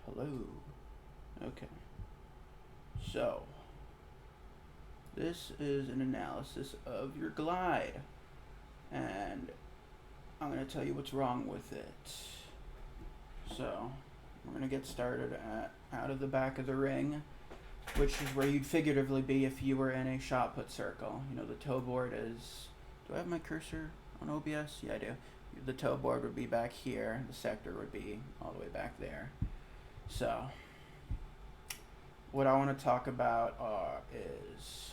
Hello. Okay. So, this is an analysis of your glide. And I'm going to tell you what's wrong with it. So, we're going to get started out of the back of the ring, which is where you'd figuratively be if you were in a shot put circle. You know, the toe board is... Do I have my cursor on OBS? Yeah, I do. The toe board would be back here. The sector would be all the way back there. So, what I want to talk about is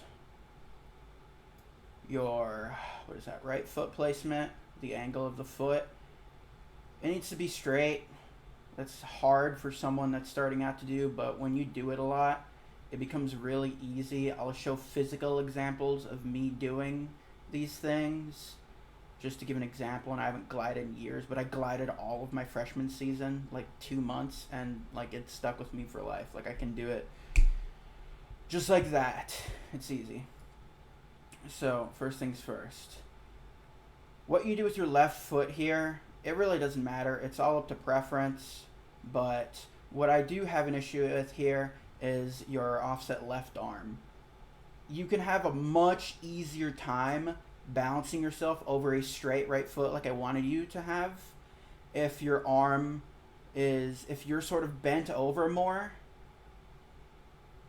your, right foot placement, the angle of the foot. It needs to be straight. That's hard for someone that's starting out to do, but when you do it a lot, it becomes really easy. I'll show physical examples of me doing these things. Just to give an example, and I haven't glided in years, but I glided all of my freshman season, like 2 months, and like it stuck with me for life. Like I can do it just like that. It's easy. So first things first. What you do with your left foot here, it really doesn't matter. It's all up to preference. But what I do have an issue with here is your offset left arm. You can have a much easier time balancing yourself over a straight right foot like I wanted you to have if your arm is, if you're sort of bent over more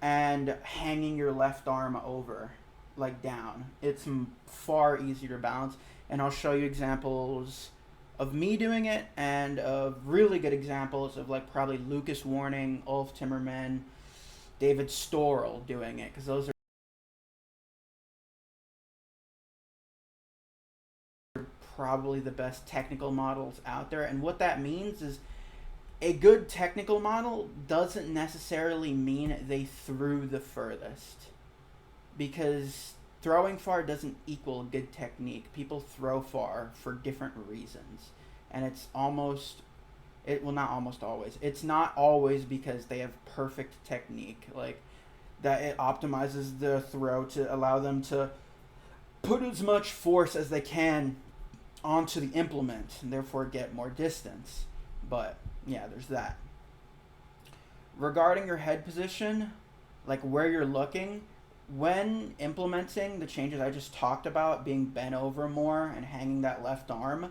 and hanging your left arm over, like down. It's far easier to balance, and I'll show you examples of me doing it and of really good examples of like probably Lucas Warning, Ulf Timmerman, David Storrell doing it, because those are probably the best technical models out there. And what that means is a good technical model doesn't necessarily mean they threw the furthest, because throwing far doesn't equal good technique. People throw far for different reasons, and it's almost, it, well, not almost always, it's not always because they have perfect technique, like that it optimizes the throw to allow them to put as much force as they can onto the implement and therefore get more distance. But yeah, there's that. Regarding your head position, like where you're looking, when implementing the changes I just talked about, being bent over more and hanging that left arm,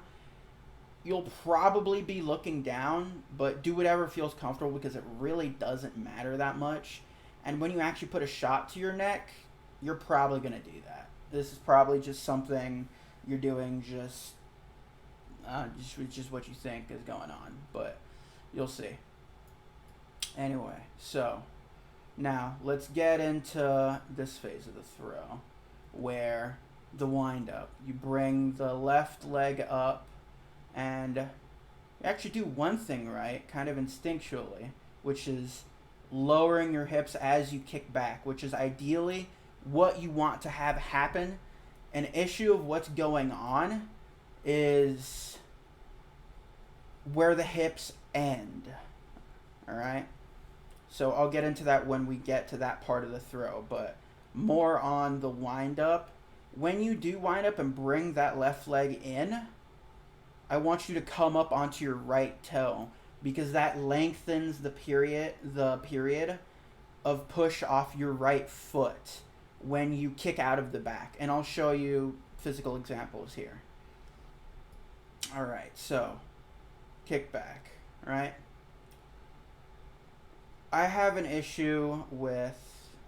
you'll probably be looking down, but do whatever feels comfortable, because it really doesn't matter that much. And when you actually put a shot to your neck, you're probably going to do that. This is probably just something you're doing just what you think is going on, but you'll see. Anyway, so now let's get into this phase of the throw, where the wind up. You bring the left leg up, and you actually do one thing right, kind of instinctually, which is lowering your hips as you kick back, which is ideally what you want to have happen. An issue of what's going on is where the hips end. Alright? So I'll get into that when we get to that part of the throw, but more on the wind up. When you do wind up and bring that left leg in, I want you to come up onto your right toe, because that lengthens the period of push off your right foot when you kick out of the back. And I'll show you physical examples here. Alright, so kick back, right? I have an issue with,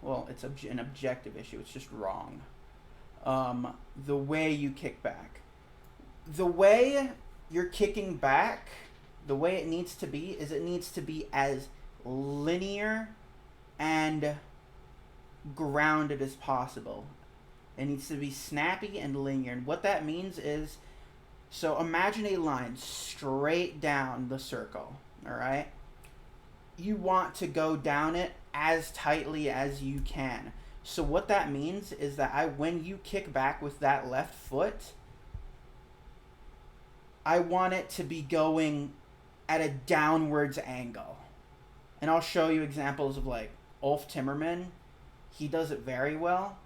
well, it's an objective issue, it's just wrong. The way you kick back. The way you're kicking back, the way it needs to be is it needs to be as linear and grounded as possible. It needs to be snappy and linear. And what that means is, so imagine a line straight down the circle, all right? You want to go down it as tightly as you can. So what that means is that when you kick back with that left foot, I want it to be going at a downwards angle. And I'll show you examples of like Ulf Timmerman. He does it very well.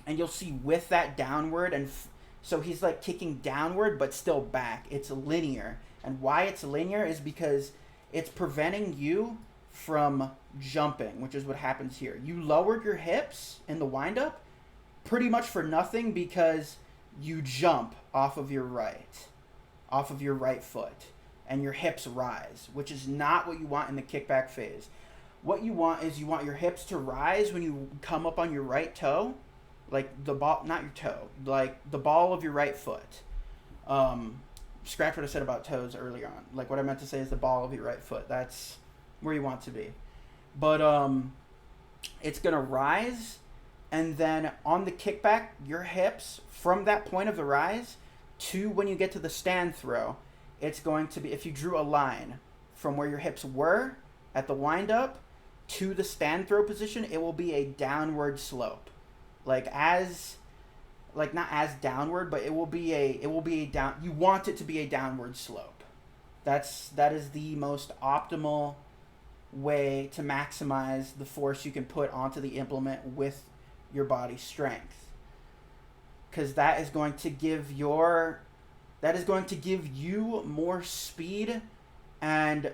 And you'll see with that downward, and so he's like kicking downward but still back. It's linear. And why it's linear is because it's preventing you from jumping, which is what happens here. You lowered your hips in the windup pretty much for nothing because you jump off of your right foot, and your hips rise, which is not what you want in the kickback phase. What you want is you want your hips to rise when you come up on your right toe, like the ball, not your toe, like the ball of your right foot. Scratch what I said about toes earlier on. Like what I meant to say is the ball of your right foot. That's where you want to be. But it's going to rise, and then on the kickback, your hips, from that point of the rise to when you get to the stand throw, it's going to be, if you drew a line from where your hips were at the wind-up to the stand throw position, it will be a downward slope. Not as downward, but it will be a down, you want it to be a downward slope. That is the most optimal way to maximize the force you can put onto the implement with your body strength, because that is going to give you more speed and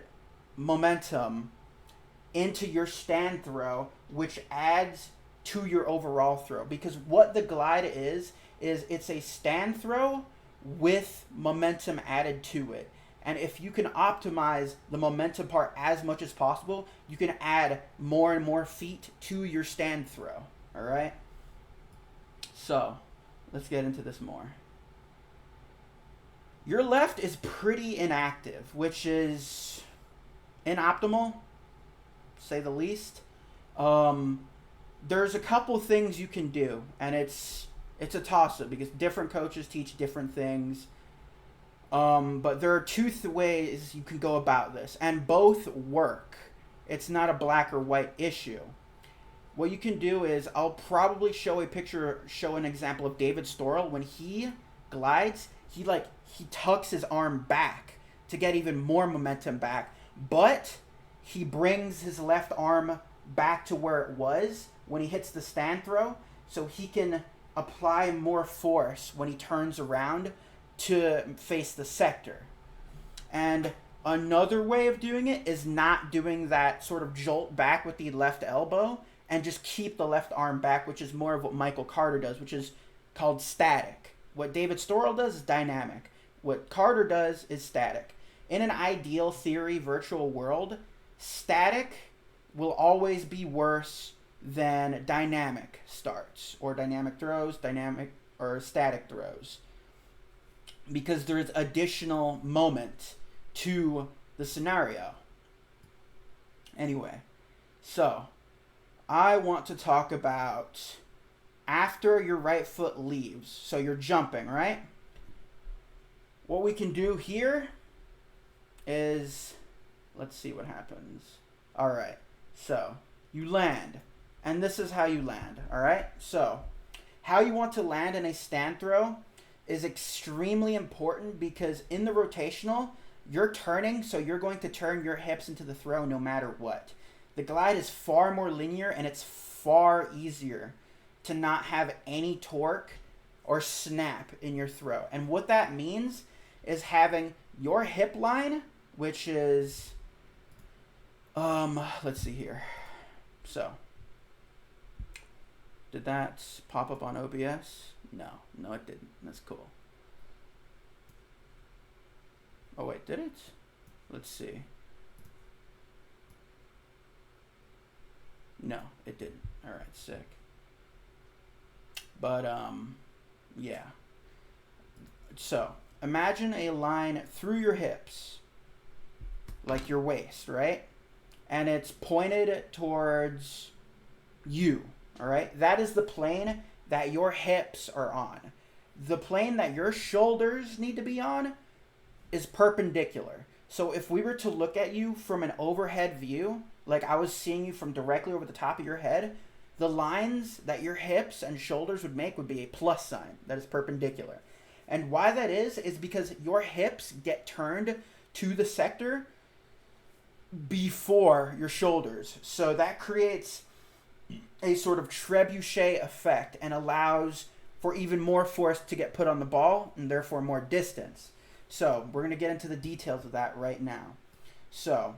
momentum into your stand throw, which adds to your overall throw. Because what the glide is it's a stand throw with momentum added to it. And if you can optimize the momentum part as much as possible, you can add more and more feet to your stand throw. All right? So, let's get into this more. Your left is pretty inactive, which is inoptimal, to say the least. There's a couple things you can do, and it's a toss-up because different coaches teach different things. But there are two ways you can go about this, and both work. It's not a black or white issue. What you can do is, I'll probably show an example of David Storrell. When he glides, he tucks his arm back to get even more momentum back, but he brings his left arm back to where it was when he hits the stand throw, so he can apply more force when he turns around to face the sector. And another way of doing it is not doing that sort of jolt back with the left elbow and just keep the left arm back, which is more of what Michael Carter does, which is called static. What David Storrell does is dynamic. What Carter does is static. In an ideal theory virtual world, static will always be worse than dynamic starts or dynamic throws, dynamic or static throws, because there's additional moment to the scenario. Anyway, so I want to talk about after your right foot leaves. So you're jumping, right? What we can do here is, let's see what happens. All right, so you land, and this is how you land, all right? So how you want to land in a stand throw is extremely important, because in the rotational, you're turning, so you're going to turn your hips into the throw no matter what. The glide is far more linear, and it's far easier to not have any torque or snap in your throw. And what that means is having your hip line, which is, let's see here. So, did that pop up on OBS? No, it didn't. That's cool. Oh, wait, did it? Let's see. No, it didn't. All right, sick. But, yeah. So, imagine a line through your hips, like your waist, right? And it's pointed towards you, all right? That is the plane that your hips are on. The plane that your shoulders need to be on is perpendicular. So if we were to look at you from an overhead view, like I was seeing you from directly over the top of your head, the lines that your hips and shoulders would make would be a plus sign that is perpendicular. And why that is because your hips get turned to the sector before your shoulders. So that creates a sort of trebuchet effect and allows for even more force to get put on the ball and therefore more distance. So we're going to get into the details of that right now. So,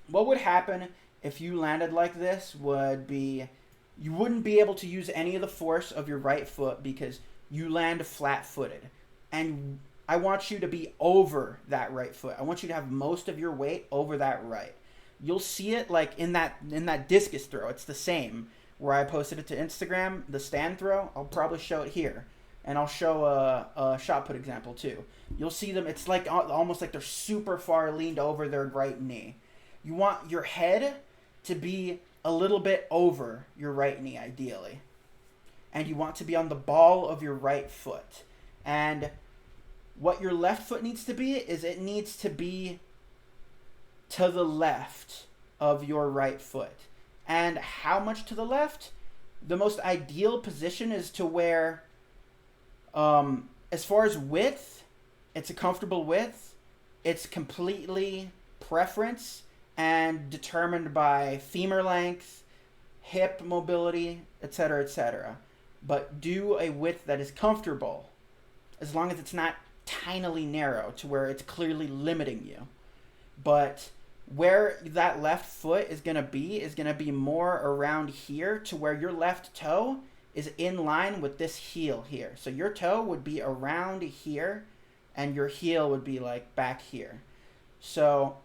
what would happen if you landed like this would be you wouldn't be able to use any of the force of your right foot because you land flat-footed. And I want you to be over that right foot. I want you to have most of your weight over that right. You'll see it like in that discus throw. It's the same. Where I posted it to Instagram, the stand throw, I'll probably show it here. And I'll show a shot put example too. You'll see them, it's like almost like they're super far leaned over their right knee. You want your head to be a little bit over your right knee, ideally. And you want to be on the ball of your right foot. And what your left foot needs to be is it needs to be to the left of your right foot. And how much to the left? The most ideal position is to where, as far as width, it's a comfortable width. It's completely preference and determined by femur length, hip mobility, etc., etc. But do a width that is comfortable, as long as it's not tinily narrow to where it's clearly limiting you. But where that left foot is going to be more around here to where your left toe is in line with this heel here. So your toe would be around here and your heel would be like back here. So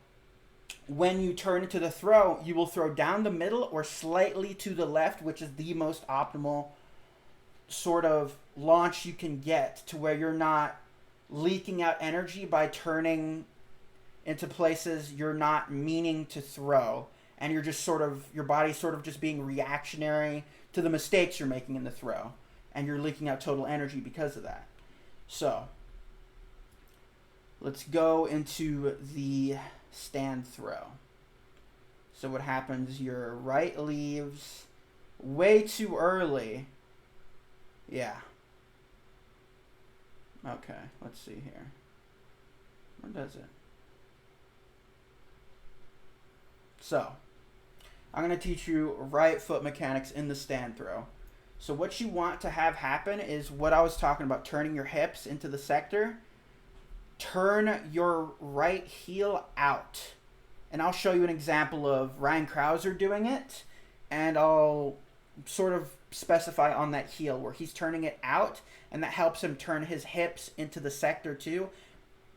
when you turn into the throw, you will throw down the middle or slightly to the left, which is the most optimal sort of launch you can get to where you're not leaking out energy by turning into places you're not meaning to throw, and you're just sort of, your body's sort of just being reactionary to the mistakes you're making in the throw, and you're leaking out total energy because of that. So let's go into the stand throw. So what happens, your right leaves way too early. Yeah. Okay, let's see here. Where does it? So, I'm going to teach you right foot mechanics in the stand throw. So what you want to have happen is what I was talking about, turning your hips into the sector. Turn your right heel out. And I'll show you an example of Ryan Krauser doing it. And I'll sort of specify on that heel where he's turning it out. And that helps him turn his hips into the sector too.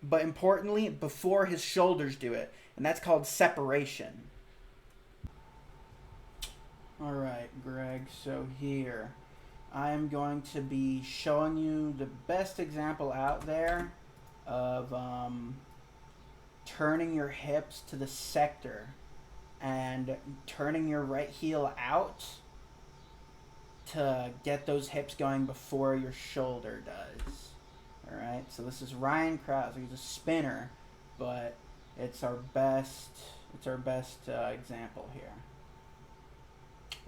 But importantly, before his shoulders do it. And that's called separation. Alright, Greg, so here I'm going to be showing you the best example out there of turning your hips to the sector and turning your right heel out to get those hips going before your shoulder does. Alright, so this is Ryan Krauser. He's a spinner, but it's our best example here.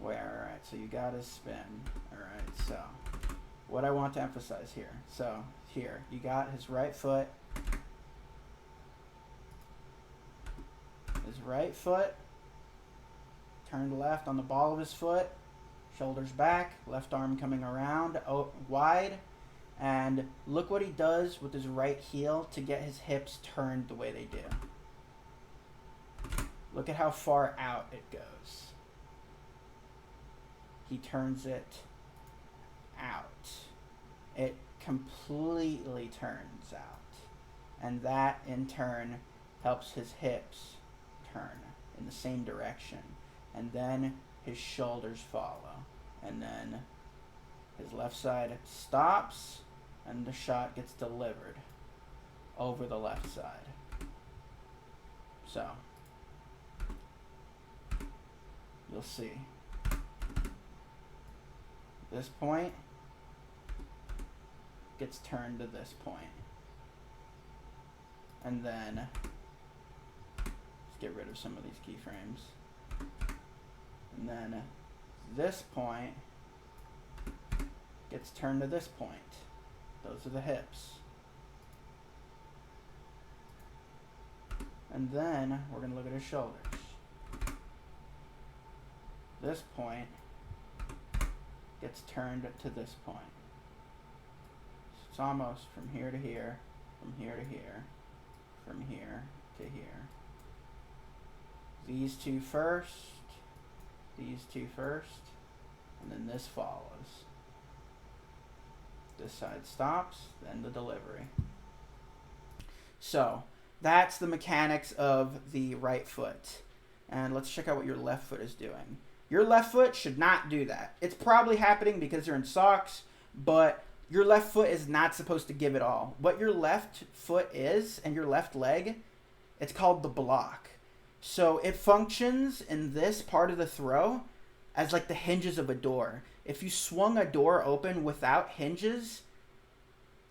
Alright, so you gotta spin. Alright, so what I want to emphasize here. So here, you got his right foot. His right foot. Turned left on the ball of his foot. Shoulders back. Left arm coming around wide. And look what he does with his right heel to get his hips turned the way they do. Look at how far out it goes. He turns it out. It completely turns out. And that in turn helps his hips turn in the same direction. And then his shoulders follow. And then his left side stops and the shot gets delivered over the left side. So you'll see. This point gets turned to this point. And then let's get rid of some of these keyframes. And then this point gets turned to this point. Those are the hips. And then we're going to look at his shoulders. This point gets turned to this point. So it's almost from here to here, from here to here, from here to here, these two first, and then this follows. This side stops, then the delivery. So that's the mechanics of the right foot. And let's check out what your left foot is doing. Your left foot should not do that. It's probably happening because you're in socks, but your left foot is not supposed to give it all. What your left foot is, and your left leg, it's called the block. So it functions in this part of the throw as like the hinges of a door. If you swung a door open without hinges,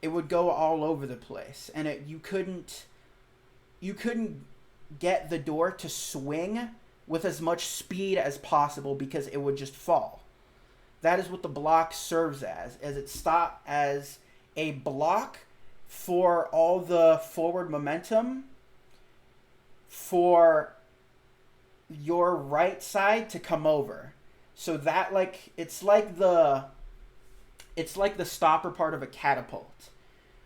it would go all over the place, and you couldn't get the door to swing with as much speed as possible because it would just fall. That is what the block serves as it stops as a block for all the forward momentum for your right side to come over. So that it's like the stopper part of a catapult,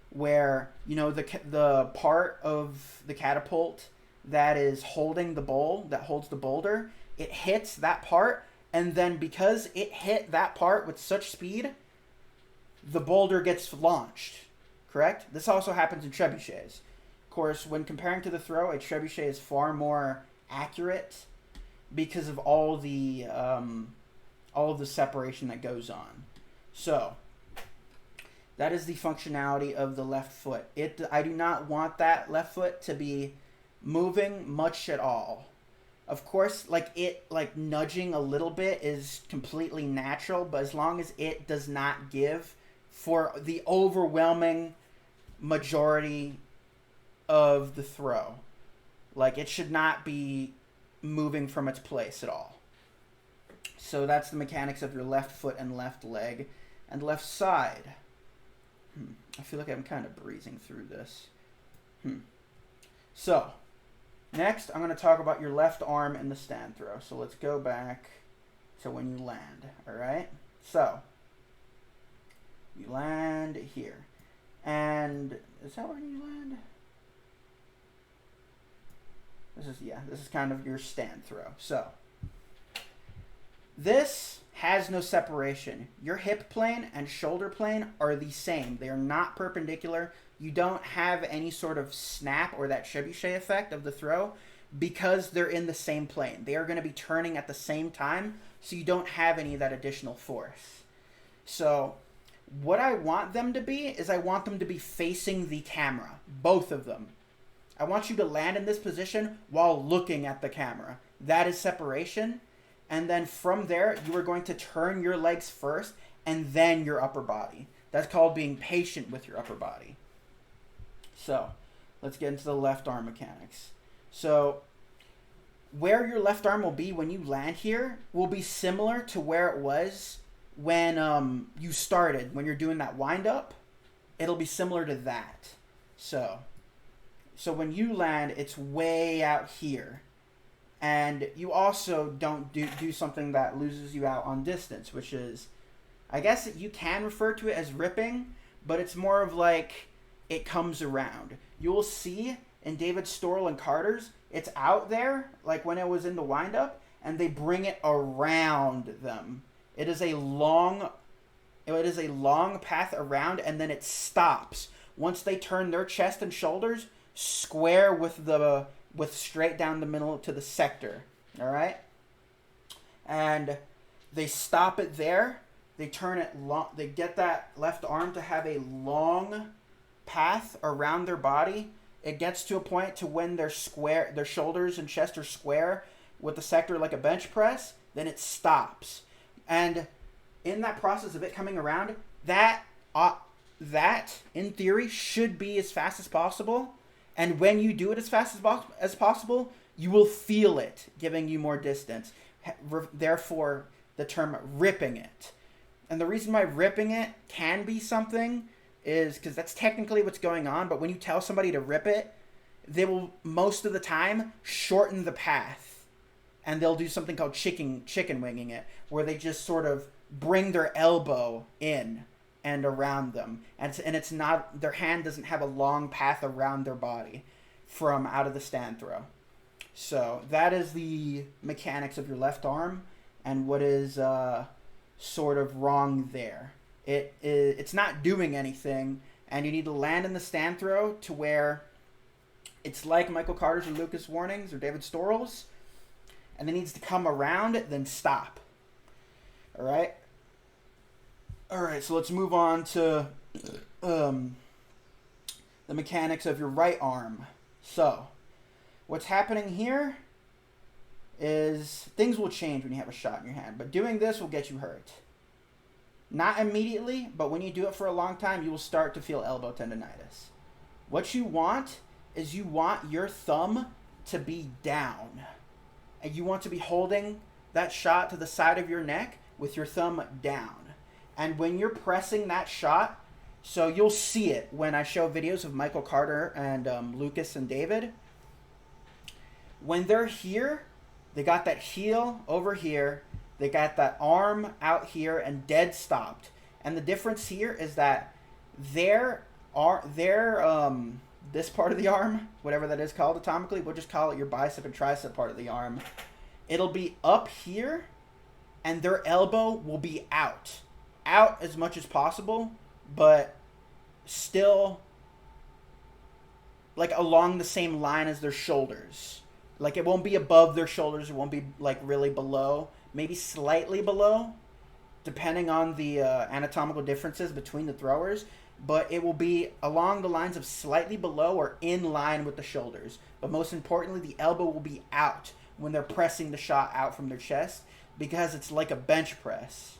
where the part of the catapult that is holding the that holds the boulder, it hits that part, and then because it hit that part with such speed, the boulder gets launched. Correct? This also happens in trebuchets. Of course, when comparing to the throw, a trebuchet is far more accurate because of all of the separation that goes on. So that is the functionality of the left foot. I do not want that left foot to be moving much at all. Of course, nudging a little bit is completely natural, but as long as it does not give for the overwhelming majority of the throw, it should not be moving from its place at all. So that's the mechanics of your left foot and left leg and left side. I feel like I'm kind of breezing through this. So, next I'm going to talk about your left arm in the stand throw. So let's go back to when you land, alright? So, you land here. And, is that where you land? This is kind of your stand throw. So, this has no separation. Your hip plane and shoulder plane are the same. They are not perpendicular. You don't have any sort of snap or that trebuchet effect of the throw because they're in the same plane. They are going to be turning at the same time, so you don't have any of that additional force. So what I want them to be is I want them to be facing the camera, both of them. I want you to land in this position while looking at the camera. That is separation. And then from there, you are going to turn your legs first and then your upper body. That's called being patient with your upper body. So, let's get into the left arm mechanics. So, where your left arm will be when you land here will be similar to where it was when you started. When you're doing that wind up, it'll be similar to that. So when you land, it's way out here. And you also don't do something that loses you out on distance, which is, I guess you can refer to it as ripping, but it's more of like it comes around. You will see in David Storrell and Carter's, it's out there, like when it was in the windup, and they bring it around them. It is a long path around, and then it stops. Once they turn their chest and shoulders square with straight down the middle to the sector, all right? And they stop it there. They turn it long. They get that left arm to have a long path around their body. It gets to a point to when they're square, their shoulders and chest are square with the sector like a bench press, then it stops. And in that process of it coming around, that in theory should be as fast as possible. And when you do it as fast as possible, you will feel it giving you more distance. Therefore, the term ripping it. And the reason why ripping it can be something is because that's technically what's going on. But when you tell somebody to rip it, they will most of the time shorten the path. And they'll do something called chicken winging it, where they just sort of bring their elbow in and around them, and it's their hand doesn't have a long path around their body from out of the stand throw. So that is the mechanics of your left arm and what is sort of wrong there. It's not doing anything, and you need to land in the stand throw to where it's like Michael Carter's or Lucas Warning's or David Storrell's, and it needs to come around, then stop. All right? All right, so let's move on to the mechanics of your right arm. So, what's happening here is things will change when you have a shot in your hand, but doing this will get you hurt. Not immediately, but when you do it for a long time, you will start to feel elbow tendonitis. What you want is you want your thumb to be down. And you want to be holding that shot to the side of your neck with your thumb down. And when you're pressing that shot, so you'll see it when I show videos of Michael Carter and Lucas and David. When they're here, they got that heel over here. They got that arm out here and dead stopped. And the difference here is that this part of the arm, whatever that is called atomically, we'll just call it your bicep and tricep part of the arm. It'll be up here, and their elbow will be out. Out as much as possible, but still like along the same line as their shoulders. Like it won't be above their shoulders. It won't be like really below. Maybe slightly below, depending on the anatomical differences between the throwers. But it will be along the lines of slightly below or in line with the shoulders. But most importantly, the elbow will be out when they're pressing the shot out from their chest, because it's like a bench press.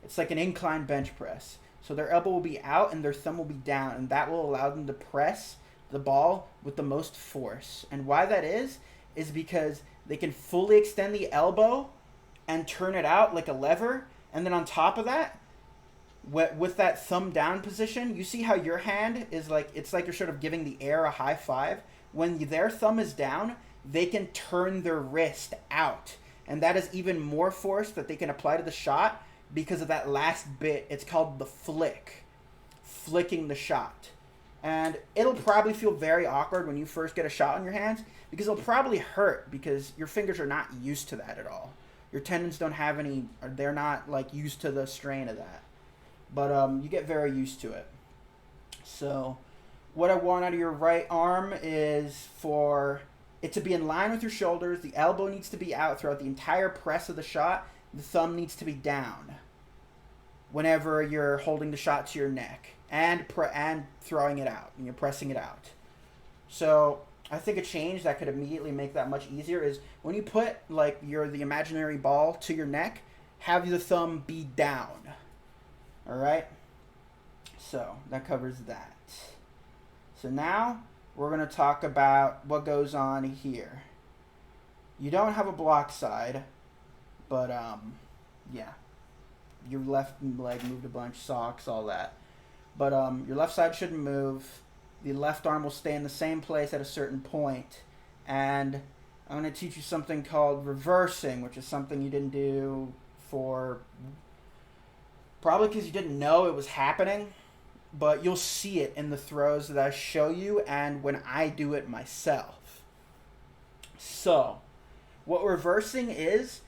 It's like an incline bench press. So their elbow will be out and their thumb will be down, and that will allow them to press the ball with the most force. And why that is because they can fully extend the elbow and turn it out like a lever, and then on top of that, with that thumb down position, you see how your hand is like, it's like you're sort of giving the air a high five. When their thumb is down, they can turn their wrist out, and that is even more force that they can apply to the shot because of that last bit. It's called the flicking the shot. And it'll probably feel very awkward when you first get a shot on your hands, because it'll probably hurt because your fingers are not used to that at all. Your tendons don't have any, or they're not like used to the strain of that. But you get very used to it. So what I want out of your right arm is for it to be in line with your shoulders. The elbow needs to be out throughout the entire press of the shot. The thumb needs to be down whenever you're holding the shot to your neck and throwing it out and you're pressing it out. So I think a change that could immediately make that much easier is when you put like the imaginary ball to your neck, have the thumb be down. All right? So that covers that. So now we're going to talk about what goes on here. You don't have a block side, but yeah. Your left leg moved a bunch, socks, all that. But your left side shouldn't move. The left arm will stay in the same place at a certain point. And I'm going to teach you something called reversing, which is something you didn't do for probably because you didn't know it was happening. But you'll see it in the throws that I show you and when I do it myself. So, what reversing is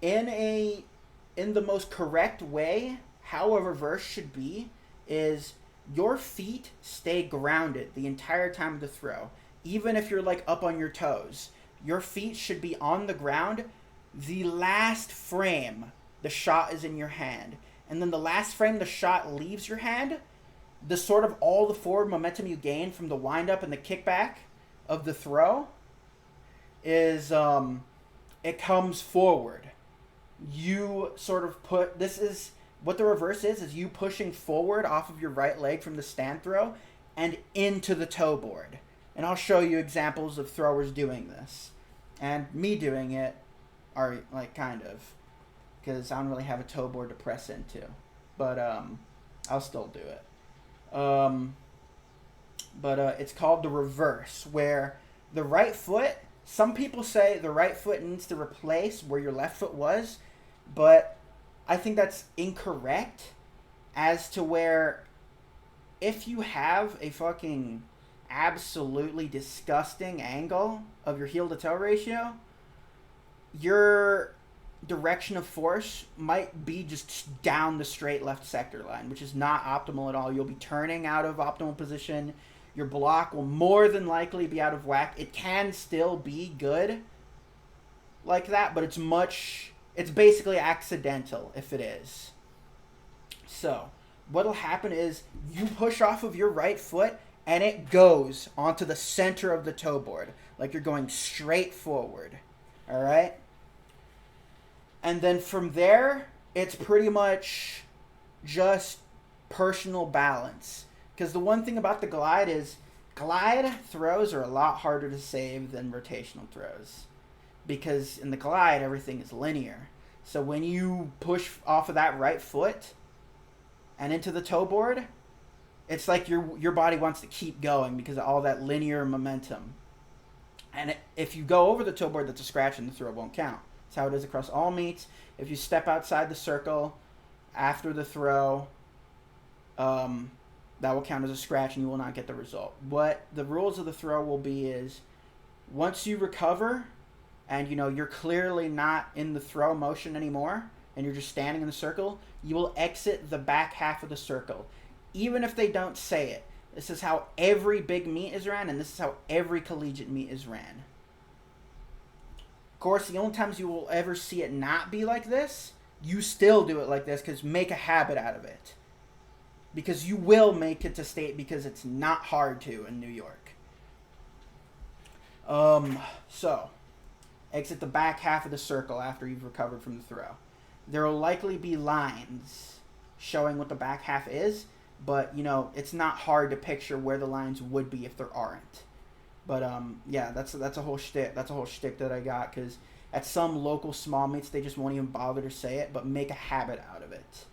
in the most correct way, how a reverse should be is your feet stay grounded the entire time of the throw. Even if you're like up on your toes, your feet should be on the ground. The last frame, the shot is in your hand. And then the last frame the shot leaves your hand, the sort of all the forward momentum you gain from the windup and the kickback of the throw is it comes forward. You sort of this is what the reverse is you pushing forward off of your right leg from the stand throw and into the toe board. And I'll show you examples of throwers doing this. And me doing it are like kind of, because I don't really have a toe board to press into. But I'll still do it. But it's called the reverse, where the right foot, some people say the right foot needs to replace where your left foot was, but I think that's incorrect as to where if you have a fucking absolutely disgusting angle of your heel to toe ratio, your direction of force might be just down the straight left sector line, which is not optimal at all. You'll be turning out of optimal position. Your block will more than likely be out of whack. It can still be good like that, but it's basically accidental if it is. So what'll happen is you push off of your right foot and it goes onto the center of the toe board, like you're going straight forward. All right? And then from there, it's pretty much just personal balance. Because the one thing about the glide is glide throws are a lot harder to save than rotational throws. Because in the glide, everything is linear. So when you push off of that right foot and into the toe board, it's like your body wants to keep going because of all that linear momentum. And if you go over the toe board, that's a scratch and the throw won't count. That's how it is across all meets. If you step outside the circle after the throw, that will count as a scratch and you will not get the result. What the rules of the throw will be is once you recover and you're clearly not in the throw motion anymore and you're just standing in the circle, you will exit the back half of the circle. Even if they don't say it. This is how every big meet is ran, and this is how every collegiate meet is ran. Of course, the only times you will ever see it not be like this, you still do it like this because make a habit out of it. Because you will make it to state because it's not hard to in New York. So, exit the back half of the circle after you've recovered from the throw. There will likely be lines showing what the back half is, but, it's not hard to picture where the lines would be if there aren't. But, yeah, that's a whole shtick. That's a whole shtick that I got, because at some local small meets, they just won't even bother to say it, but make a habit out of it.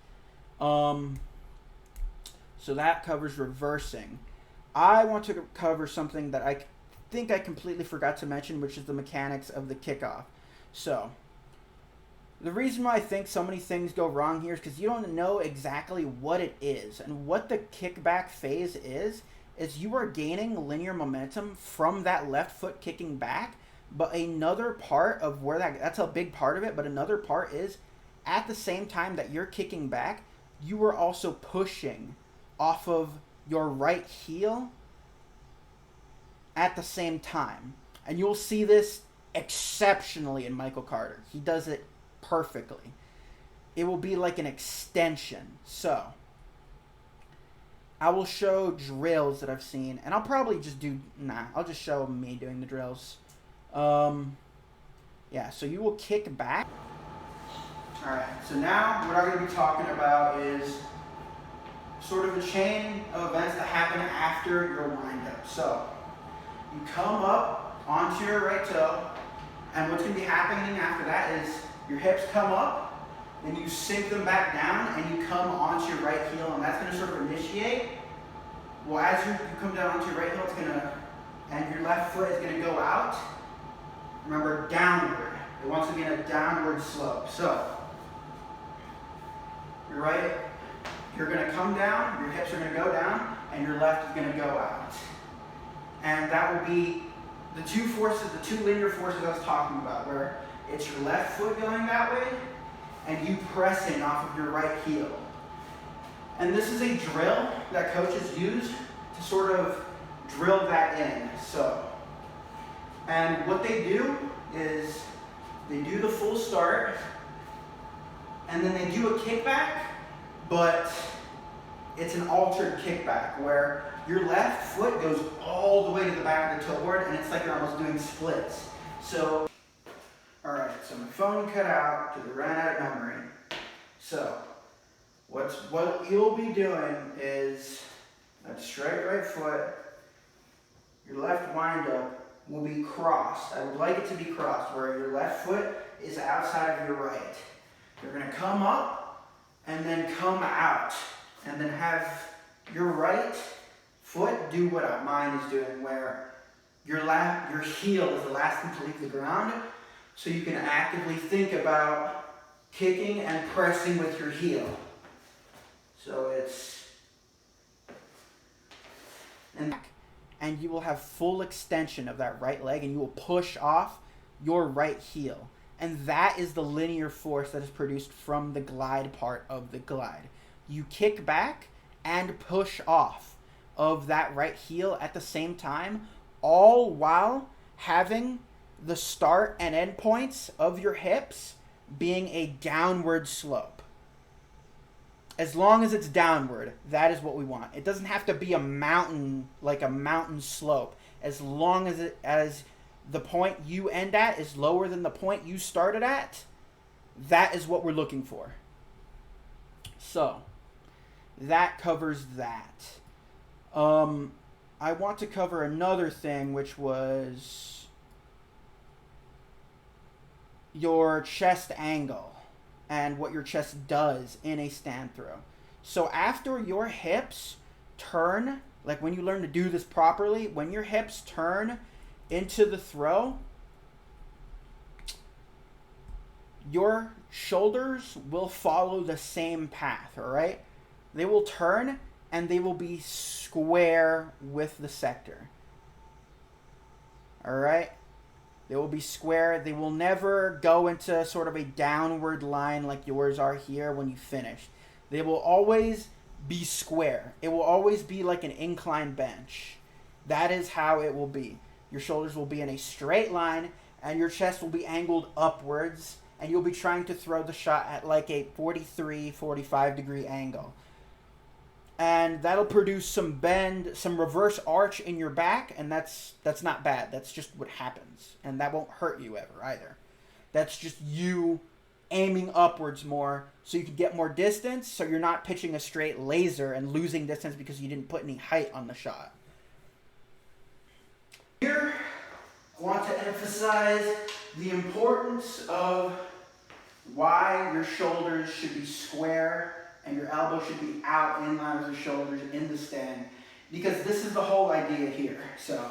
So that covers reversing. I want to cover something that I think I completely forgot to mention, which is the mechanics of the kickoff. So, the reason why I think so many things go wrong here is because you don't know exactly what it is. And what the kickback phase is you are gaining linear momentum from that left foot kicking back. But another part of where that's a big part of it, but another part is at the same time that you're kicking back, you are also pushing off of your right heel at the same time. And you'll see this exceptionally in Michael Carter. He does it perfectly. It will be like an extension. So, I will show drills that I've seen, and I'll probably just I'll just show me doing the drills. Yeah, so you will kick back. Alright, so now what I'm going to be talking about is sort of a chain of events that happen after your wind-up. So, you come up onto your right toe, and what's going to be happening after that is your hips come up, then you sink them back down, and you come onto your right heel, and that's going to sort of initiate. Well, as you come down onto your right heel, and your left foot is going to go out. Remember, downward. It wants to be in a downward slope. So, you're going to come down, your hips are going to go down, and your left is going to go out. And that will be the two forces, the two linear forces I was talking about, where it's your left foot going that way, and you pressing off of your right heel. And this is a drill that coaches use to sort of drill that in. So, and what they do is they do the full start, and then they do a kickback, but it's an altered kickback where your left foot goes all the way to the back of the toe board, and it's like you're almost doing splits. So, alright, so my phone cut out because it ran out of memory. So, what you'll be doing is that straight right foot, your left wind up will be crossed. I would like it to be crossed where your left foot is outside of your right. You're going to come up and then come out, and then have your right foot do what mine is doing, where your heel is the last thing to leave the ground, so you can actively think about kicking and pressing with your heel. So it's and you will have full extension of that right leg, and you will push off your right heel. And that is the linear force that is produced from the glide part of the glide. You kick back and push off of that right heel at the same time, all while having the start and end points of your hips being a downward slope. As long as it's downward, that is what we want. It doesn't have to be a mountain, like a mountain slope. As long as the point you end at is lower than the point you started at, that is what we're looking for. So, that covers that. I want to cover another thing, which was your chest angle and what your chest does in a stand throw. So after your hips turn, like when you learn to do this properly, when your hips turn into the throw, your shoulders will follow the same path, all right? They will turn and they will be square with the sector. All right? They will be square. They will never go into sort of a downward line like yours are here when you finish. They will always be square. It will always be like an incline bench. That is how it will be. Your shoulders will be in a straight line, and your chest will be angled upwards, and you'll be trying to throw the shot at like a 43, 45 degree angle. And that'll produce some bend, some reverse arch in your back, and that's not bad. That's just what happens. And that won't hurt you ever either. That's just you aiming upwards more so you can get more distance, so you're not pitching a straight laser and losing distance because you didn't put any height on the shot. Here, I want to emphasize the importance of why your shoulders should be square and your elbow should be out in line with your shoulders in the stand, because this is the whole idea here. So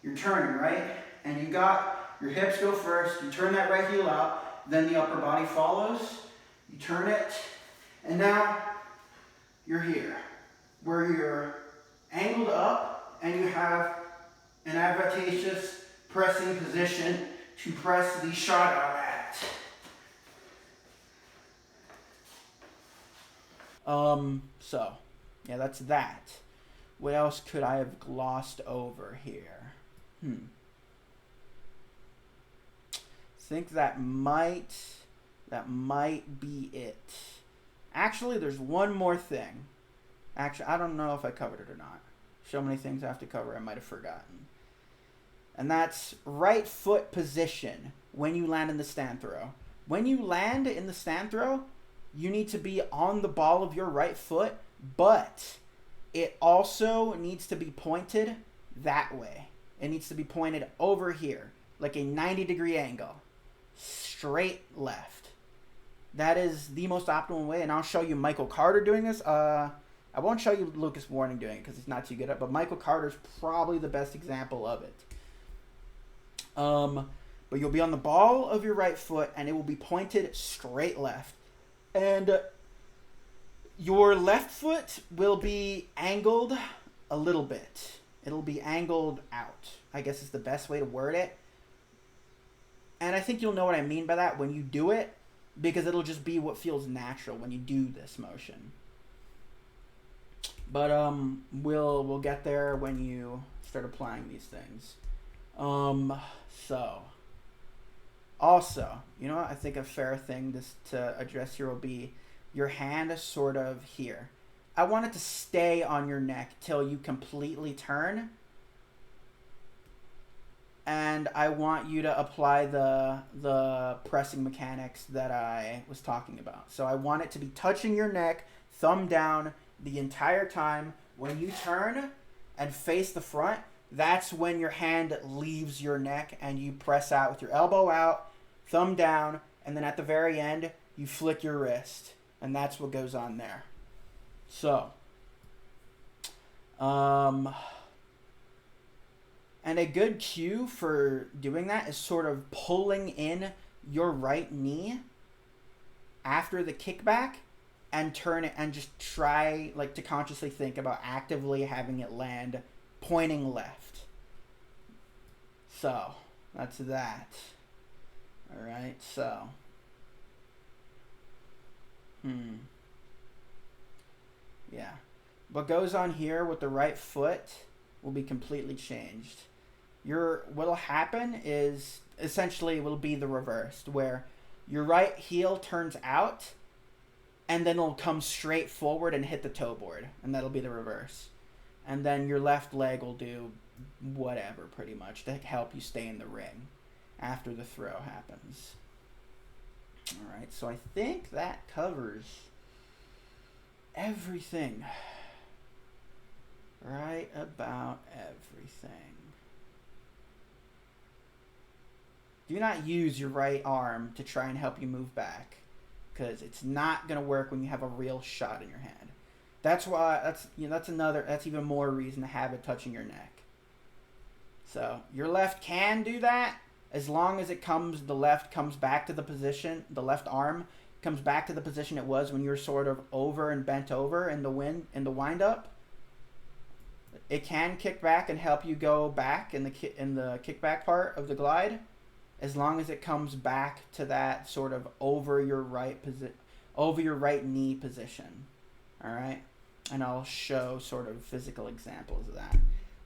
you're turning, right? And you got your hips go first, you turn that right heel out, then the upper body follows, you turn it, and now you're here, where you're angled up and you have an advantageous pressing position to press the shot out at. So, yeah, that's that. What else could I have glossed over here? I think that might be it. Actually, there's one more thing. Actually, I don't know if I covered it or not. So many things I have to cover, I might have forgotten. And that's right foot position when you land in the stand throw. When you land in the stand throw, you need to be on the ball of your right foot, but it also needs to be pointed that way. It needs to be pointed over here, like a 90-degree angle, straight left. That is the most optimal way, and I'll show you Michael Carter doing this. I won't show you Lucas Warning doing it because he's not too good at it, but Michael Carter's probably the best example of it. But you'll be on the ball of your right foot, and it will be pointed straight left. And your left foot will be angled a little bit. It'll be angled out, I guess is the best way to word it. And I think you'll know what I mean by that when you do it, because it'll just be what feels natural when you do this motion. But we'll get there when you start applying these things. So also, you know what, I think a fair thing to address here will be your hand sort of here. I want it to stay on your neck till you completely turn. And I want you to apply the pressing mechanics that I was talking about. So I want it to be touching your neck, thumb down the entire time. When you turn and face the front, that's when your hand leaves your neck and you press out with your elbow out, thumb down, and then at the very end, you flick your wrist. And that's what goes on there. So, and a good cue for doing that is sort of pulling in your right knee after the kickback and turn it and just try like to consciously think about actively having it land pointing left. So that's that. All right, so yeah, what goes on here with the right foot will be completely changed. What'll happen is essentially will be the reverse, where your right heel turns out and then it'll come straight forward and hit the toe board, and that'll be the reverse. And then your left leg will do whatever pretty much to help you stay in the ring after the throw happens. All right, so I think that covers everything. Right about everything. Do not use your right arm to try and help you move back, because it's not going to work when you have a real shot in your hand. That's why that's even more reason to have it touching your neck. So your left can do that as long as the left comes back to the position, the left arm comes back to the position it was when you were sort of over and bent over in the wind up. It can kick back and help you go back in the kickback part of the glide, as long as it comes back to that sort of over your right knee position. All right, and I'll show sort of physical examples of that.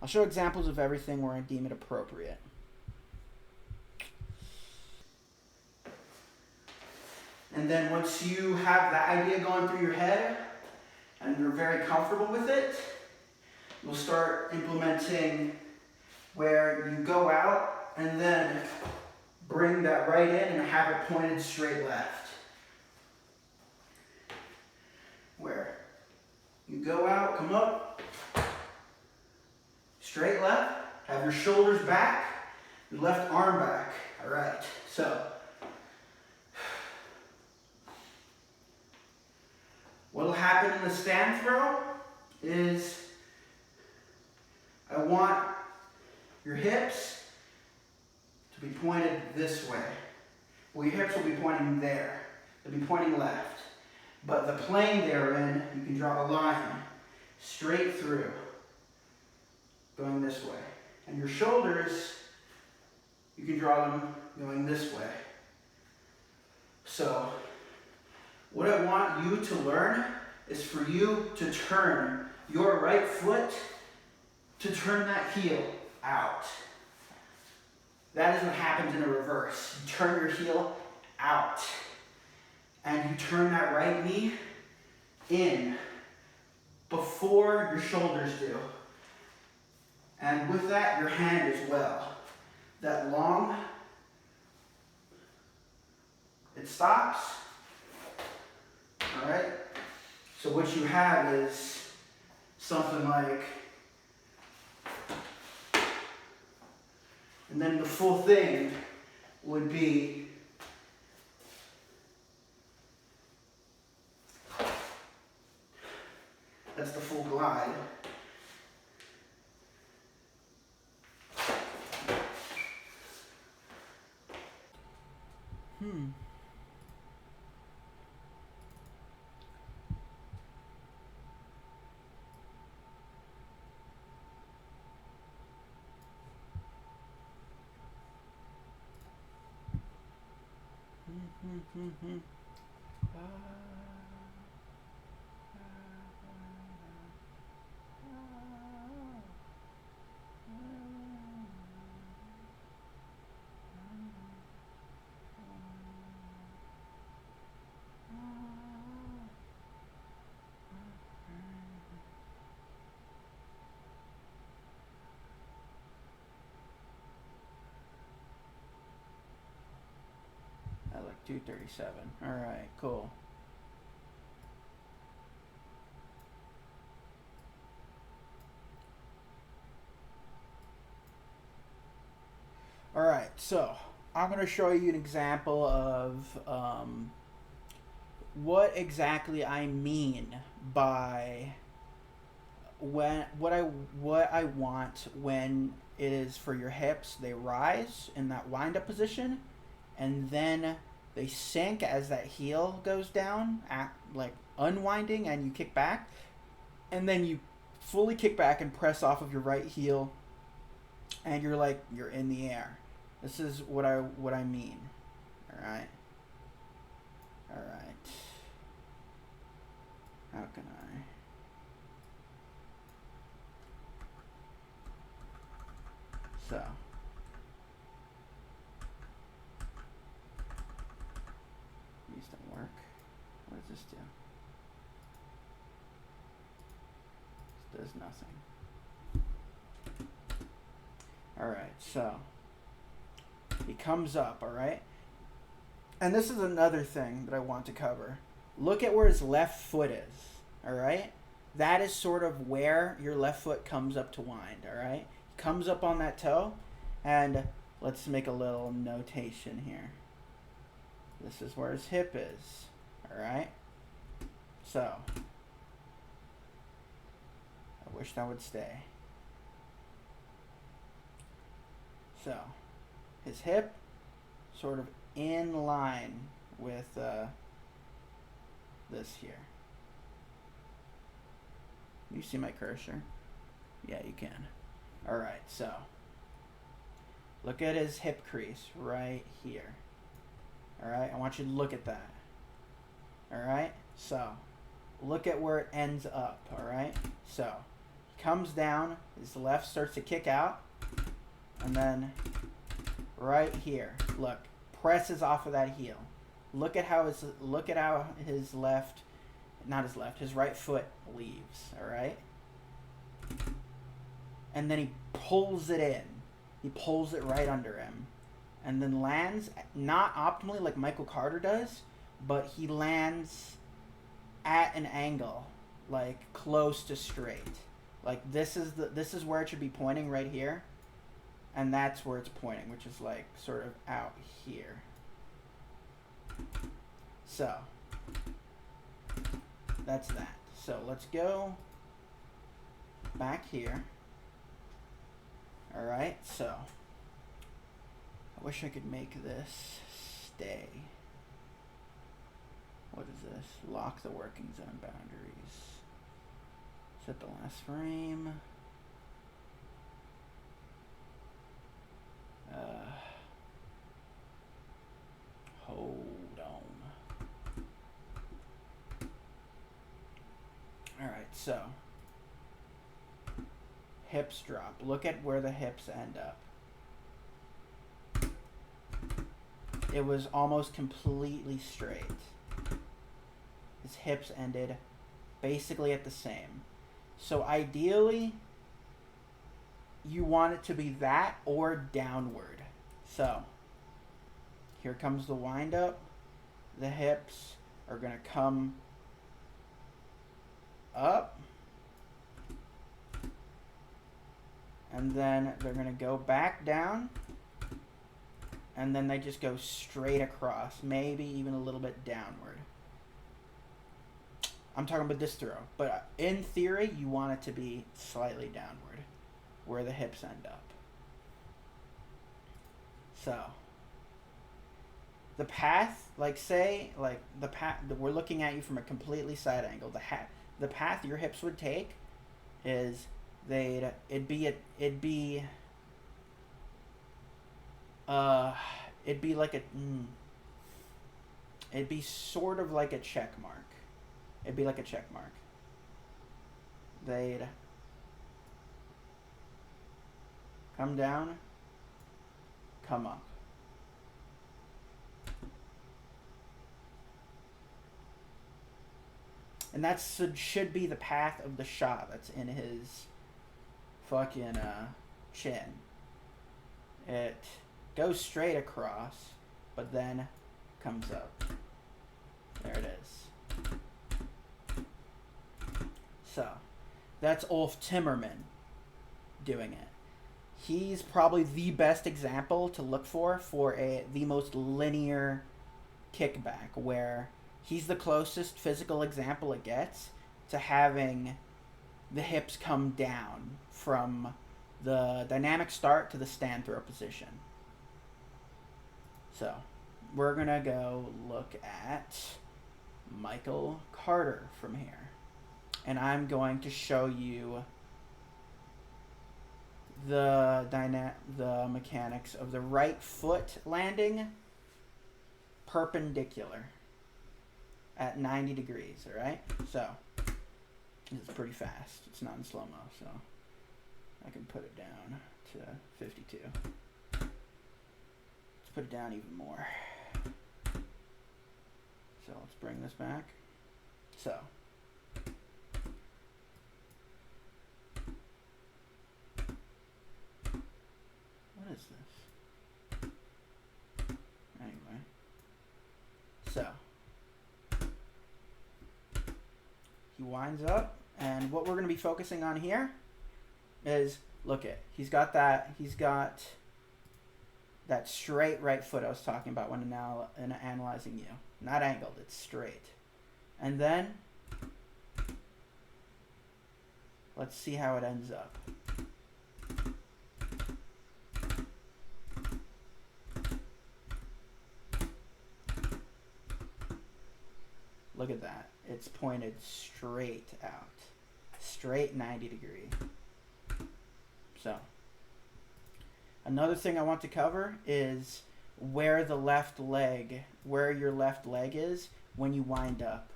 I'll show examples of everything where I deem it appropriate. And then once you have that idea going through your head and you're very comfortable with it, you'll start implementing where you go out and then bring that right in and have it pointed straight left. Where you go out, come up, straight left, have your shoulders back, your left arm back. All right, so what'll happen in the stand throw is I want your hips to be pointed this way. Well, your hips will be pointing there. They'll be pointing left. But the plane they're in, you can draw a line straight through, going this way. And your shoulders, you can draw them going this way. So, what I want you to learn is for you to turn your right foot to turn that heel out. That is what happens in a reverse. You turn your heel out and you turn that right knee in before your shoulders do. And with that, your hand as well. That long, it stops. All right? So what you have is something like, and then the full thing would be that's the full glide. At like 237. All right, cool. All right, so I'm going to show you an example of what exactly I mean by what I want when it is for your hips. They rise in that wind-up position, and then they sink as that heel goes down, like unwinding, and you kick back, and then you fully kick back and press off of your right heel, and you're in the air. This is what I mean. All right. How can I? So. These don't work. What does this do? This does nothing. Alright, so he comes up, alright? And this is another thing that I want to cover. Look at where his left foot is, alright? That is sort of where your left foot comes up to wind, alright? Comes up on that toe, and let's make a little notation here. This is where his hip is, alright? So, I wish that would stay. So, his hip sort of in line with this here. You see my cursor? Yeah, you can. Alright, so look at his hip crease right here. Alright, I want you to look at that. Alright, so look at where it ends up. Alright, so he comes down, his left starts to kick out, and then right here, look, presses off of that heel. Look at how his left, not his left, his right foot leaves. Alright, and then he pulls it in. He pulls it right under him. And then lands, not optimally like Michael Carter does, but he lands at an angle, like close to straight. Like this is where it should be pointing right here. And that's where it's pointing, which is like sort of out here. So, that's that. So let's go back here. Alright, so I wish I could make this stay. What is this? Lock the working zone boundaries. Set the last frame. Hold on. Alright, so hips drop. Look at where the hips end up. It was almost completely straight. His hips ended basically at the same. So ideally, you want it to be that or downward. So, here comes the wind up. The hips are going to come up. And then they're going to go back down. And then they just go straight across. Maybe even a little bit downward. I'm talking about this throw. But in theory, you want it to be slightly downward, where the hips end up. So, the path, like say, like the path, we're looking at you from a completely side angle. The path your hips would take is it'd be sort of like a check mark. It'd be like a check mark. They'd come down, come up. And that should be the path of the shot that's in his fucking chin. It goes straight across, but then comes up. There it is. So, that's Ulf Timmerman doing it. He's probably the best example to look for the most linear kickback, where he's the closest physical example it gets to having the hips come down from the dynamic start to the stand throw position. So, we're going to go look at Michael Carter from here. And I'm going to show you the mechanics of the right foot landing perpendicular at 90 degrees, all right? So, it's pretty fast. It's not in slow-mo, so I can put it down to 52. Let's put it down even more. So, let's bring this back. So, what is this? Anyway. So, he winds up, and what we're going to be focusing on here is, look at, he's got that straight right foot I was talking about when analyzing you. Not angled, it's straight. And then, let's see how it ends up. Look at that. It's pointed straight out. Straight 90 degree. So, another thing I want to cover is where your left leg is when you wind up.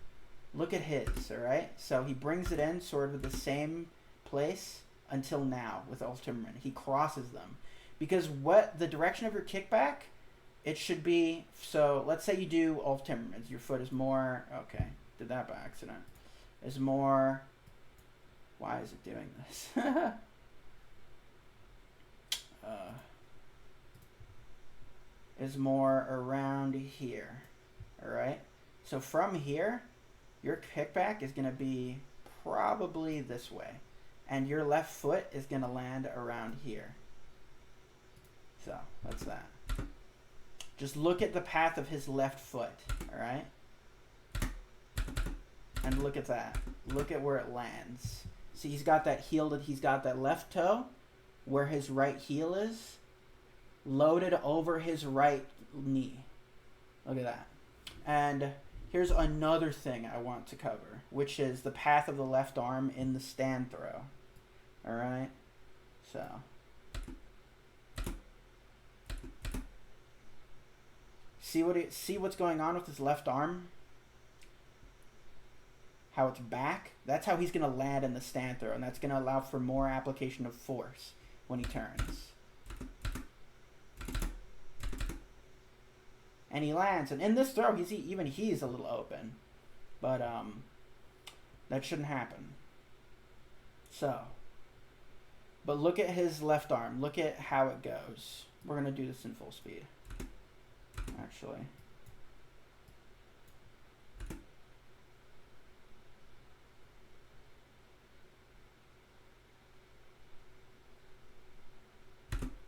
Look at his, alright? So he brings it in sort of the same place until now with Ulf Timmerman. He crosses them. Because what the direction of your kickback, it should be, so let's say you do Ulf Timmerman's. Your foot is more, okay, did that by accident. Is more, why is it doing this? Is more around here, alright? So from here, your kickback is going to be probably this way. And your left foot is going to land around here. So, that's that. Just look at the path of his left foot, alright? And look at that. Look at where it lands. See, he's got that he's got that left toe where his right heel is loaded over his right knee. Look at that. And here's another thing I want to cover, which is the path of the left arm in the stand throw. Alright? So. See what's going on with his left arm? How it's back? That's how he's going to land in the stand throw, and that's going to allow for more application of force when he turns. And he lands, and in this throw, he's a little open, but that shouldn't happen. So, but look at his left arm. Look at how it goes. We're gonna do this in full speed, actually.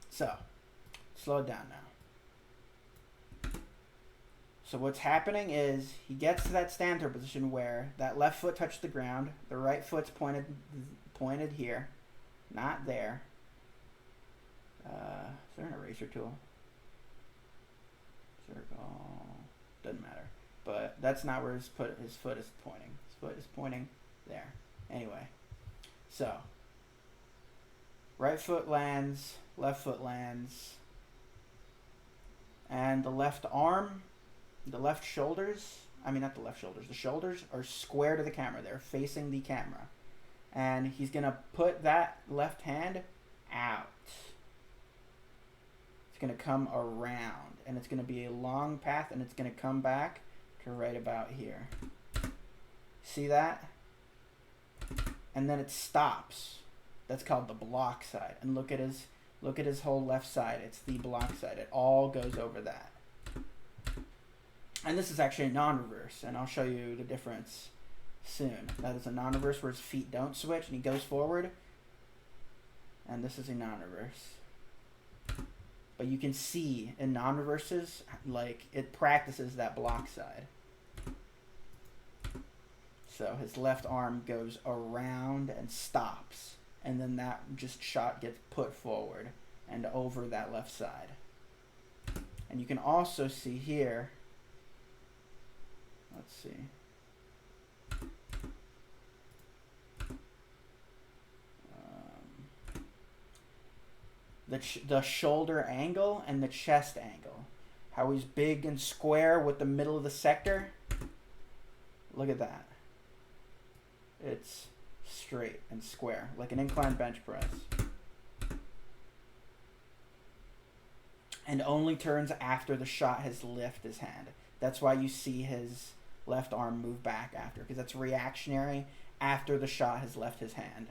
So, slow it down now. So what's happening is he gets to that stand throw position where that left foot touched the ground, the right foot's pointed here, not there. Is there an eraser tool? Circle, doesn't matter. But that's not where his foot is pointing. His foot is pointing there. Anyway, so right foot lands, left foot lands, and the left arm. The left shoulders, not the left shoulders, the shoulders are square to the camera. They're facing the camera. And he's going to put that left hand out. It's going to come around. And it's going to be a long path, and it's going to come back to right about here. See that? And then it stops. That's called the block side. And look at his whole left side. It's the block side. It all goes over that. And this is actually a non-reverse, and I'll show you the difference soon. That is a non-reverse where his feet don't switch, and he goes forward. And this is a non-reverse. But you can see in non-reverses, like, it practices that block side. So his left arm goes around and stops, and then that shot gets put forward and over that left side. And you can also see here, let's see. The shoulder angle and the chest angle. How he's big and square with the middle of the sector. Look at that. It's straight and square, like an incline bench press. And only turns after the shot has lifted his hand. That's why you see his left arm move back after, because that's reactionary after the shot has left his hand.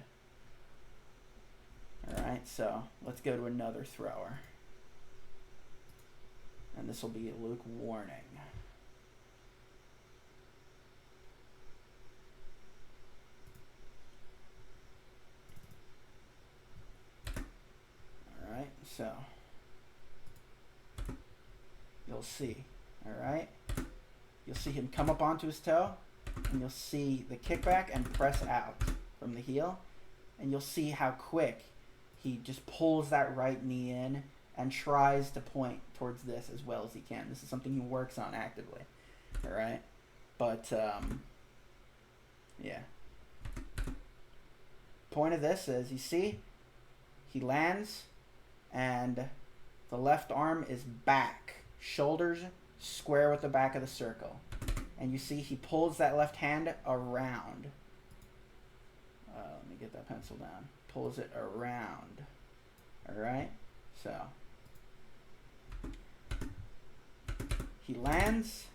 Alright, so let's go to another thrower. And this will be Luke Warning. Alright, so you'll see, alright? You'll see him come up onto his toe, and you'll see the kickback and press out from the heel, and you'll see how quick he just pulls that right knee in and tries to point towards this as well as he can. This is something he works on actively, alright? But, yeah. Point of this is, you see, he lands, and the left arm is back. Shoulders square with the back of the circle. And you see he pulls that left hand around. Let me get that pencil down. Pulls it around. Alright? So he lands,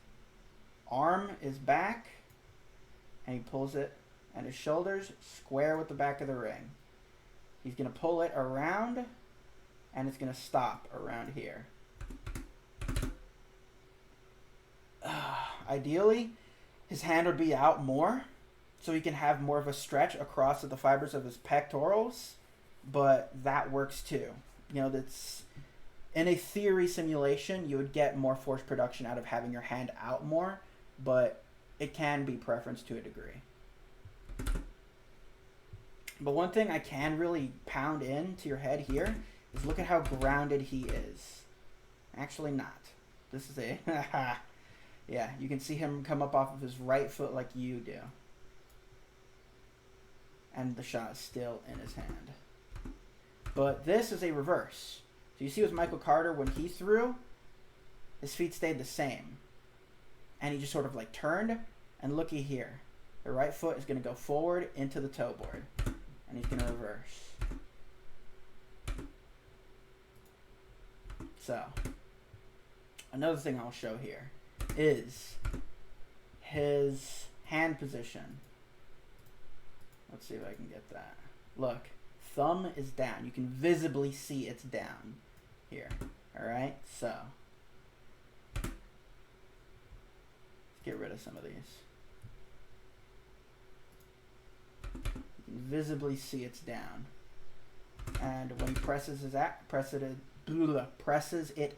arm is back, and he pulls it, and his shoulders square with the back of the ring. He's going to pull it around, and it's going to stop around here. Ideally, his hand would be out more, so he can have more of a stretch across the fibers of his pectorals, but that works too. You know, that's in a theory simulation, you would get more force production out of having your hand out more, but it can be preference to a degree. But one thing I can really pound into your head here is look at how grounded he is. Actually not. This is a... Yeah, you can see him come up off of his right foot like you do. And the shot is still in his hand. But this is a reverse. So you see with Michael Carter, when he threw, his feet stayed the same. And he just sort of like turned, and looky here. The right foot is going to go forward into the toe board. And he's going to reverse. So, another thing I'll show here is his hand position. Let's see if I can get that. Look, thumb is down. You can visibly see it's down here. Alright, so let's get rid of some of these. You can visibly see it's down. And when he presses it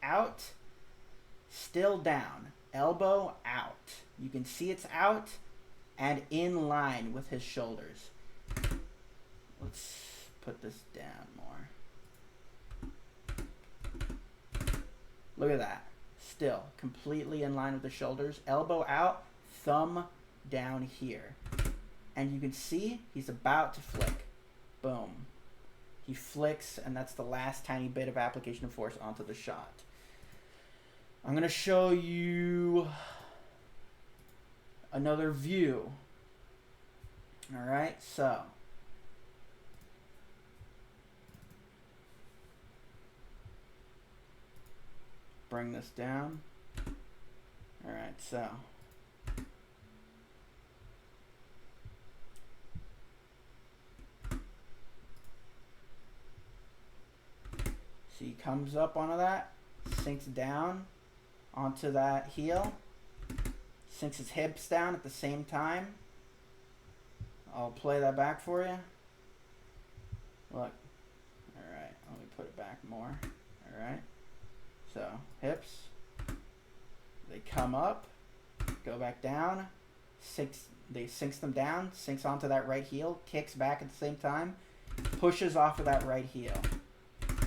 out, still down. Elbow out. You can see it's out and in line with his shoulders. Let's put this down more. Look at that. Still completely in line with the shoulders. Elbow out, thumb down here. And you can see he's about to flick. Boom. He flicks, and that's the last tiny bit of application of force onto the shot. I'm going to show you another view. Alright, so bring this down. Alright, so he comes up onto that, sinks down onto that heel, sinks his hips down at the same time. I'll play that back for you. Look. Alright, let me put it back more. Alright. So, hips. They come up, go back down, sinks them down, sinks onto that right heel, kicks back at the same time, pushes off of that right heel.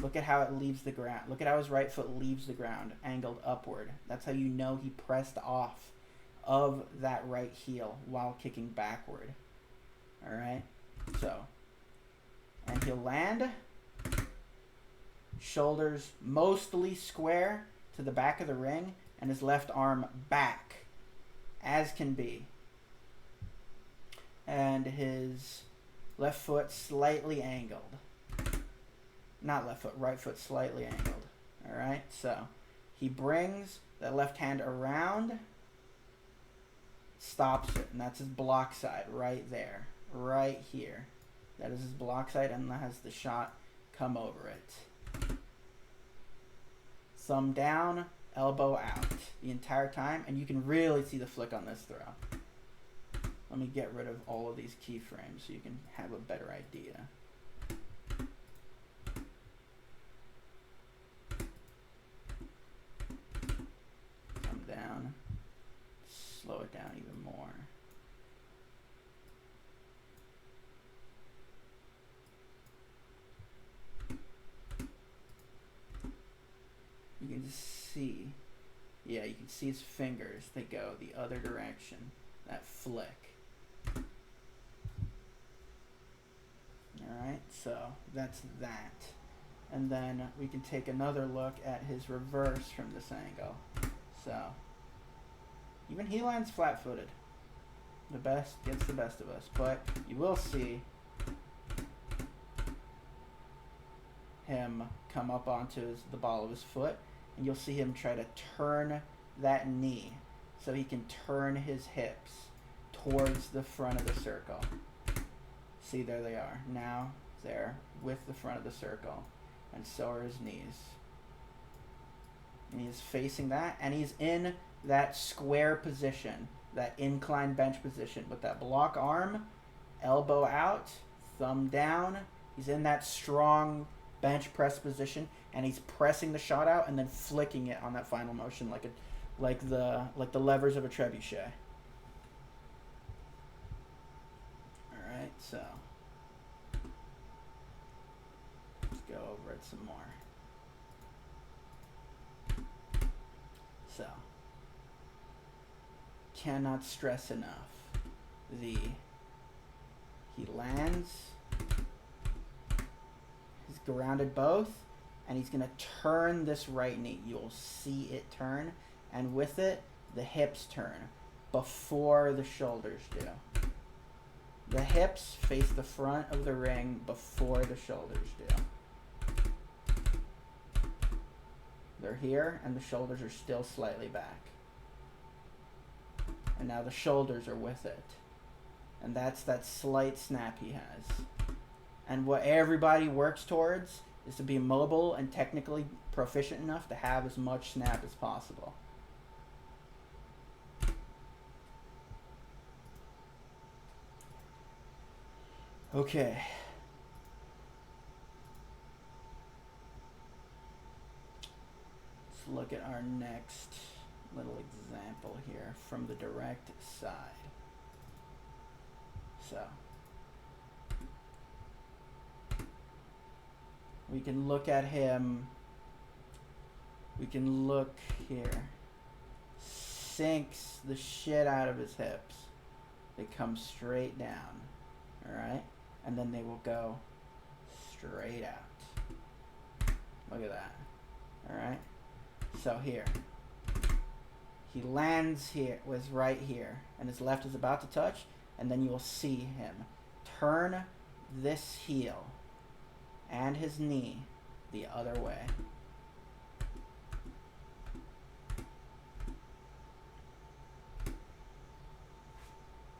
Look at how it leaves the ground. Look at how his right foot leaves the ground, angled upward. That's how you know he pressed off of that right heel while kicking backward. All right? So, and he'll land. Shoulders mostly square to the back of the ring, and his left arm back as can be. And his left foot slightly angled. Not left foot, right foot slightly angled. All right, so he brings that left hand around, stops it, and that's his block side right there, right here. That is his block side, and that has the shot come over it. Thumb down, elbow out the entire time, and you can really see the flick on this throw. Let me get rid of all of these keyframes so you can have a better idea. Come down, slow it down even more. You can see, yeah, you can see his fingers, they go the other direction, that flick. Alright, so that's that. And then we can take another look at his reverse from this angle. So, even he lands flat-footed. The best gets the best of us. But you will see him come up onto the ball of his foot, and you'll see him try to turn that knee so he can turn his hips towards the front of the circle. See, there they are. Now they're with the front of the circle, and so are his knees. And he's facing that, and he's in that square position, that incline bench position, with that block arm, elbow out, thumb down. He's in that strong bench press position, and he's pressing the shot out and then flicking it on that final motion like the levers of a trebuchet. All right, so let's go over it some more. So, cannot stress enough he lands, he's grounded both, and he's going to turn this right knee. You'll see it turn, and with it, the hips turn before the shoulders do. The hips face the front of the ring before the shoulders do. They're here, and the shoulders are still slightly back. And now the shoulders are with it. And that's that slight snap he has. And what everybody works towards is to be mobile and technically proficient enough to have as much snap as possible. Okay. Let's look at our next little example here from the direct side. So, we can look at him, we can look here, sinks the shit out of his hips. They come straight down, alright? And then they will go straight out. Look at that, alright? So here, he lands here, was right here, and his left is about to touch, and then you will see him turn this heel and his knee the other way.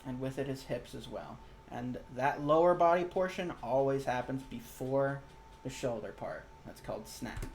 And with it, his hips as well. And that lower body portion always happens before the shoulder part. That's called snap.